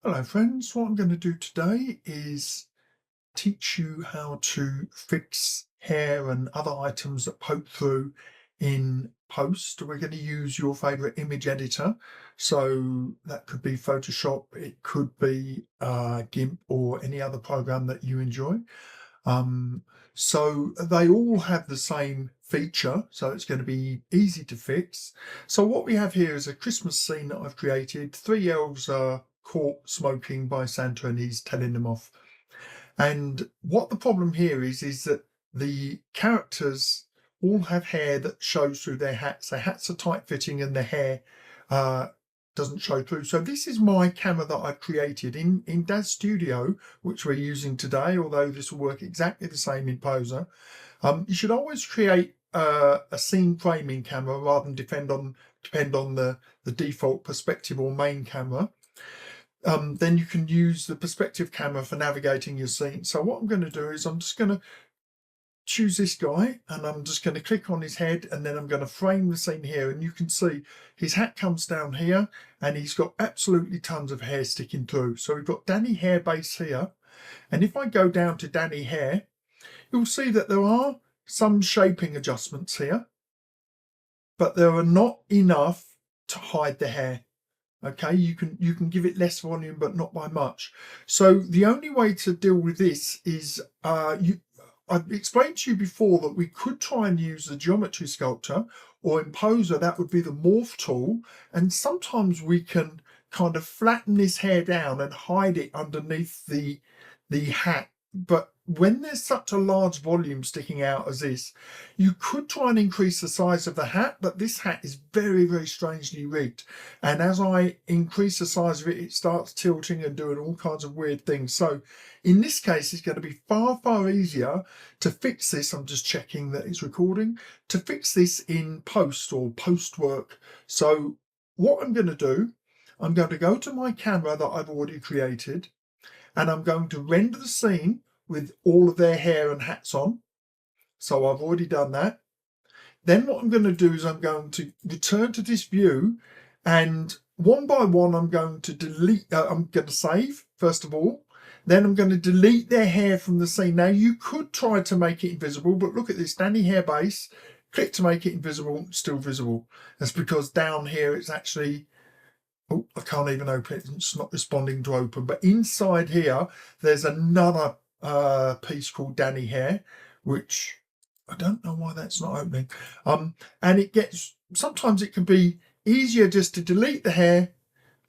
Hello friends, what I'm going to do today is teach you how to fix hair and other items that poke through in post. We're going to use your favorite image editor. So that could be Photoshop, it could be GIMP or any other program that you enjoy. Um, so they all have the same feature, so it's going to be easy to fix. So what we have here is a Christmas scene that I've created. Three elves are caught smoking by Santa and he's telling them off. And what the problem here is that the characters all have hair that shows through their hats. Their hats are tight fitting and their hair uh, doesn't show through. So this is my camera that I've created in DAZ Studio, which we're using today, although this will work exactly the same in Poser. You should always create a scene framing camera rather than depend on the default perspective or main camera. Then you can use the perspective camera for navigating your scene. So what I'm going to do is I'm just going to choose this guy and I'm just going to click on his head, and then I'm going to frame the scene here, and you can see his hat comes down here and he's got absolutely tons of hair sticking through. So we've got Danny hair base here, and if I go down to Danny hair, you'll see that there are some shaping adjustments here, but there are not enough to hide the hair. Okay, you can give it less volume, but not by much. So the only way to deal with this is I've explained to you before that we could try and use the Geometry Sculptor, or in Poser that would be the Morph tool, and sometimes we can kind of flatten this hair down and hide it underneath the hat. But when there's such a large volume sticking out as this, you could try and increase the size of the hat, but this hat is very, very strangely rigged. And as I increase the size of it, it starts tilting and doing all kinds of weird things. So in this case, it's going to be far, far easier to fix this. I'm just checking that it's recording, to fix this in post or postwork. So what I'm going to do, I'm going to go to my camera that I've already created, and I'm going to render the scene with all of their hair and hats on. So I've already done that. Then what I'm going to do is I'm going to return to this view, and one by one I'm going to delete, I'm going to save first of all. Then I'm going to delete their hair from the scene. Now you could try to make it invisible, but look at this, Danny hair base, click to make it invisible, still visible. That's because down here it's actually, oh, I can't even open it, it's not responding to open. But inside here, there's another piece called Danny hair, which I don't know why that's not opening. And it gets, sometimes it can be easier just to delete the hair,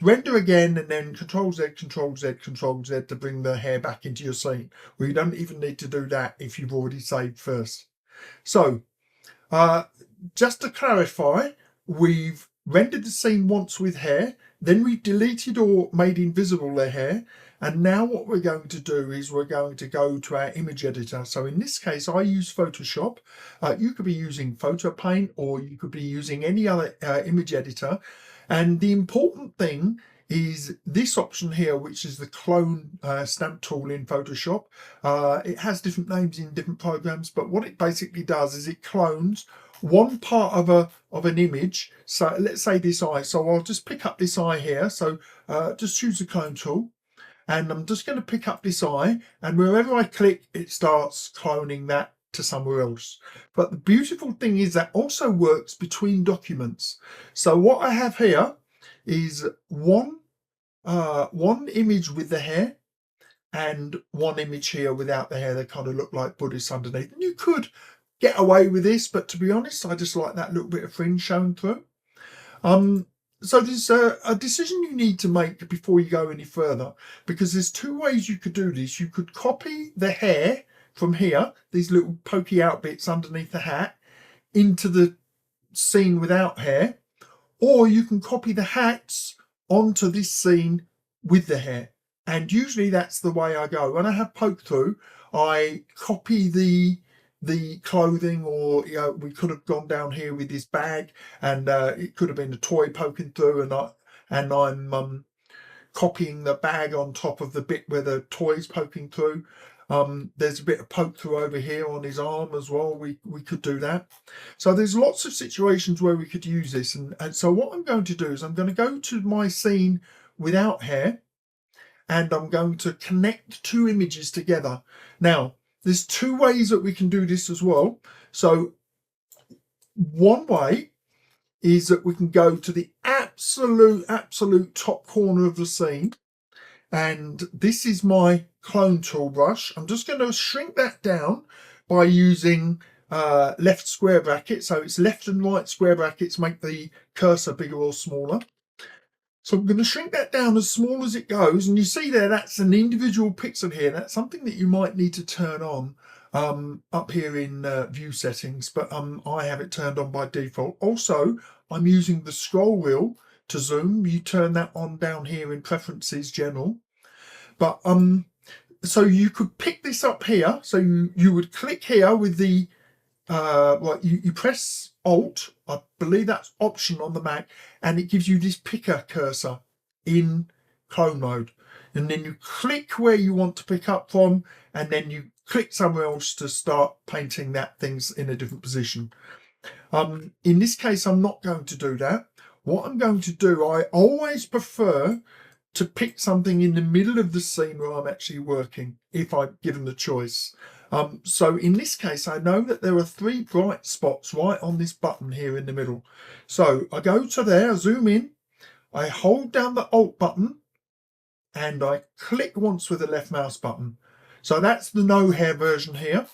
render again, and then Control Z, Control Z, Control Z to bring the hair back into your scene. Well, you don't even need to do that if you've already saved first. So just to clarify, we've rendered the scene once with hair, then we've deleted or made invisible their hair, and now what we're going to do is we're going to go to our image editor. So in this case, I use Photoshop. You could be using Photo Paint, or you could be using any other image editor. And the important thing is this option here, which is the clone stamp tool in Photoshop. It has different names in different programs, but what it basically does is it clones one part of an image. So let's say this eye. So I'll just pick up this eye here. So just choose the clone tool, and I'm just going to pick up this eye, and wherever I click, it starts cloning that to somewhere else. But the beautiful thing is that also works between documents. So what I have here is one image with the hair and one image here without the hair. They kind of look like Buddhists underneath. And you could get away with this, but to be honest, I just like that little bit of fringe showing through. So there's a decision you need to make before you go any further, because there's two ways you could do this. You could copy the hair from here, these little pokey out bits underneath the hat, into the scene without hair, or you can copy the hats onto this scene with the hair. And usually that's the way I go. When I have poke through, I copy the clothing, or we could have gone down here with this bag, and it could have been a toy poking through, and I'm copying the bag on top of the bit where the toy's poking through. There's a bit of poke through over here on his arm as well. We could do that. So there's lots of situations where we could use this, and so what I'm going to do is I'm going to go to my scene without hair, and I'm going to connect two images together. Now, there's two ways that we can do this as well. So one way is that we can go to the absolute top corner of the scene, and this is my clone tool brush. I'm just going to shrink that down by using left square brackets. So it's left and right square brackets make the cursor bigger or smaller. So I'm going to shrink that down as small as it goes, and you see there that's an individual pixel here. That's something that you might need to turn on up here in view settings, but I have it turned on by default. Also, I'm using the scroll wheel to zoom. You turn that on down here in preferences general. But so you could pick this up here. So you would click here with the you press Alt, I believe that's Option on the Mac, and it gives you this picker cursor in clone mode. And then you click where you want to pick up from, and then you click somewhere else to start painting that thing's in a different position. In this case, I'm not going to do that. What I'm going to do, I always prefer to pick something in the middle of the scene where I'm actually working, if I'm given the choice. So in this case, I know that there are three bright spots right on this button here in the middle. So I go to there, zoom in, I hold down the Alt button, and I click once with the left mouse button. So that's the no hair version here.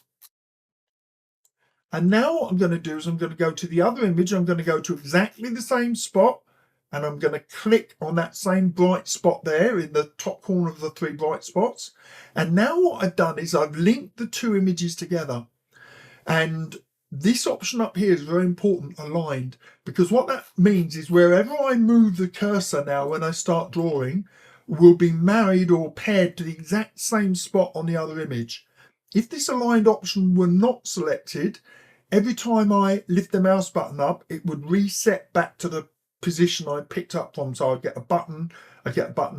And now what I'm going to do is I'm going to go to the other image. I'm going to go to exactly the same spot, and I'm going to click on that same bright spot there in the top corner of the three bright spots. And now what I've done is I've linked the two images together. And this option up here is very important, aligned, because what that means is wherever I move the cursor now when I start drawing will be married or paired to the exact same spot on the other image. If this aligned option were not selected, every time I lift the mouse button up, it would reset back to the position I picked up from. So I'd get a button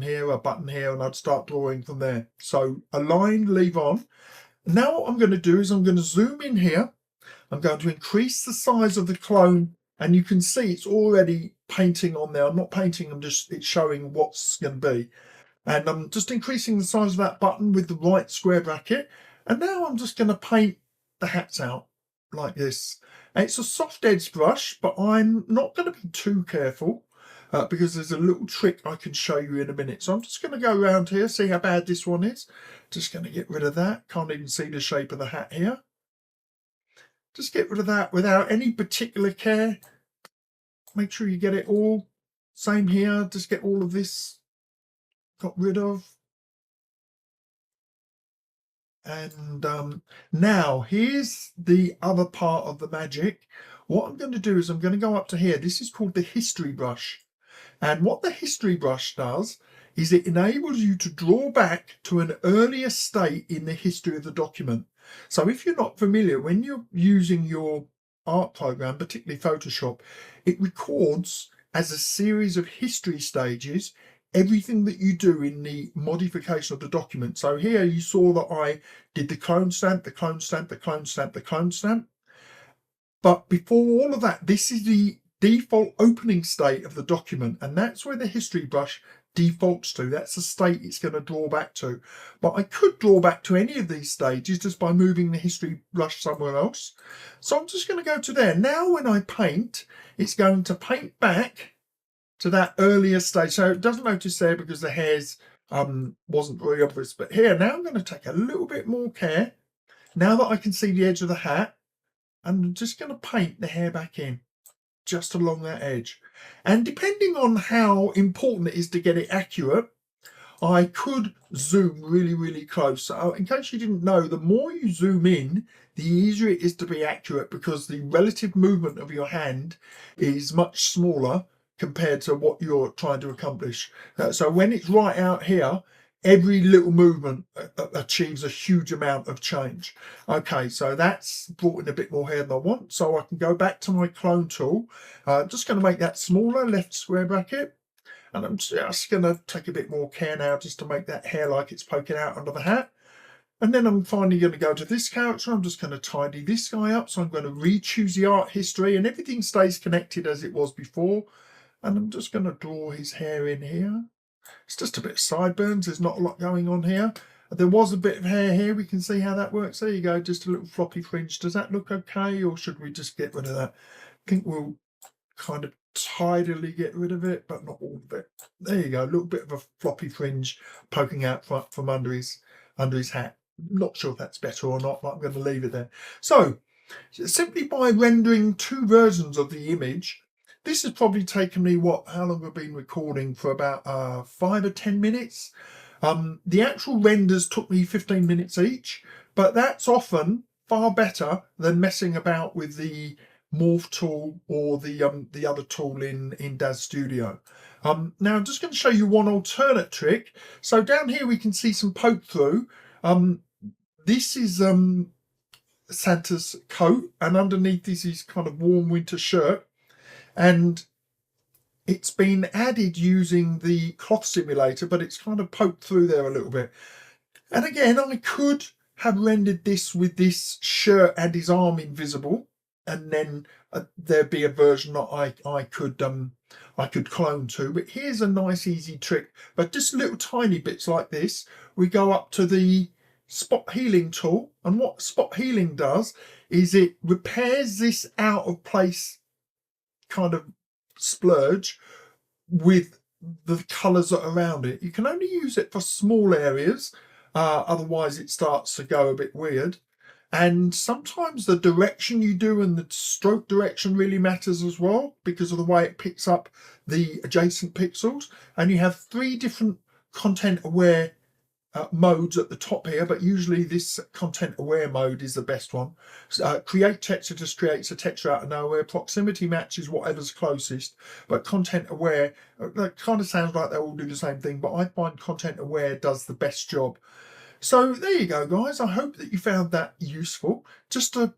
here, and I'd start drawing from there. So align, leave on. Now what I'm going to do is I'm going to zoom in here. I'm going to increase the size of the clone, and you can see it's already painting on there. I'm not painting, it's showing what's going to be. And I'm just increasing the size of that button with the right square bracket. And now I'm just going to paint the hats out like this. And it's a soft edge brush, but I'm not going to be too careful because there's a little trick I can show you in a minute. So I'm just going to go around here, see how bad this one is. Just going to get rid of that. Can't even see the shape of the hat here. Just get rid of that without any particular care. Make sure you get it all. Same here, just get all of this got rid of. And now here's the other part of the magic. What I'm going to do is I'm going to go up to here. This is called the history brush. And what the history brush does is it enables you to draw back to an earlier state in the history of the document. So if you're not familiar, when you're using your art program, particularly Photoshop, it records as a series of history stages everything that you do in the modification of the document. So here you saw that I did the clone stamp, the clone stamp, the clone stamp, the clone stamp. But before all of that, this is the default opening state of the document, and that's where the history brush defaults to. That's the state it's going to draw back to. But I could draw back to any of these stages just by moving the history brush somewhere else. So I'm just going to go to there. Now when I paint, it's going to paint back to that earlier stage. So it doesn't notice there because the hairs wasn't very obvious. But here, now I'm going to take a little bit more care. Now that I can see the edge of the hat, I'm just going to paint the hair back in, just along that edge. And depending on how important it is to get it accurate, I could zoom really, really close. So in case you didn't know, the more you zoom in, the easier it is to be accurate because the relative movement of your hand is much smaller compared to what you're trying to accomplish. So when it's right out here, every little movement achieves a huge amount of change. Okay, so that's brought in a bit more hair than I want. So I can go back to my clone tool. I'm just going to make that smaller, left square bracket. And I'm just going to take a bit more care now just to make that hair like it's poking out under the hat. And then I'm finally going to go to this character. I'm just going to tidy this guy up. So I'm going to re-choose the art history and everything stays connected as it was before. And I'm just going to draw his hair in here. It's just a bit of sideburns. There's not a lot going on here. There was a bit of hair here. We can see how that works. There you go, just a little floppy fringe. Does that look okay, or should we just get rid of that? I think we'll kind of tidily get rid of it, but not all of it. There you go, a little bit of a floppy fringe poking out from under his hat. Not sure if that's better or not, but I'm going to leave it there. So simply by rendering two versions of the image, this has probably taken me, how long have I been recording? For about 5 or 10 minutes. The actual renders took me 15 minutes each, but that's often far better than messing about with the Morph tool or the other tool in DAZ Studio. Now I'm just going to show you one alternate trick. So down here we can see some poke through. This is Santa's coat, and underneath is his kind of warm winter shirt, and it's been added using the cloth simulator, but it's kind of poked through there a little bit. And again, I could have rendered this with this shirt and his arm invisible, and then there'd be a version that I could clone to. But here's a nice easy trick. But just little tiny bits like this, we go up to the spot healing tool, and what spot healing does is it repairs this out of place kind of splurge with the colours that are around it. You can only use it for small areas, otherwise it starts to go a bit weird. And sometimes the direction you do and the stroke direction really matters as well, because of the way it picks up the adjacent pixels. And you have 3 different content aware modes at the top here, but usually this content aware mode is the best one. Create texture just creates a texture out of nowhere. Proximity matches whatever's closest, but content aware, that kind of sounds like they all do the same thing, but I find content aware does the best job. So there you go, guys. I hope that you found that useful. Just a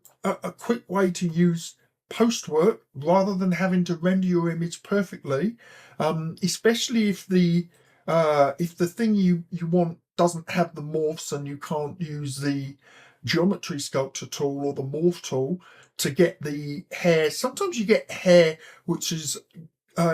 quick way to use postwork rather than having to render your image perfectly, especially if the thing you want doesn't have the morphs and you can't use the Geometry Sculptor tool or the Morph tool to get the hair. Sometimes you get hair which is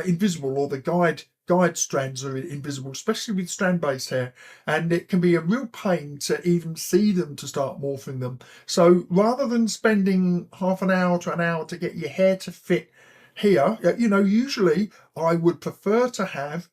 invisible, or the guide strands are invisible, especially with strand-based hair, and it can be a real pain to even see them to start morphing them. So rather than spending half an hour to an hour to get your hair to fit here, usually I would prefer to have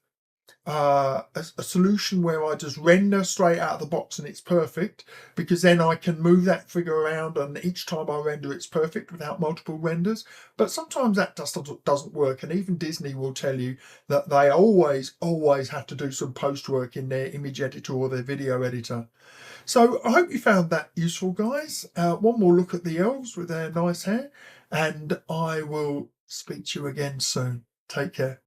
a solution where I just render straight out of the box and it's perfect, because then I can move that figure around and each time I render it's perfect without multiple renders. But sometimes that just doesn't work, and even Disney will tell you that they always have to do some post work in their image editor or their video editor. So I hope you found that useful, guys. One more look at the elves with their nice hair, and I will speak to you again soon. Take care.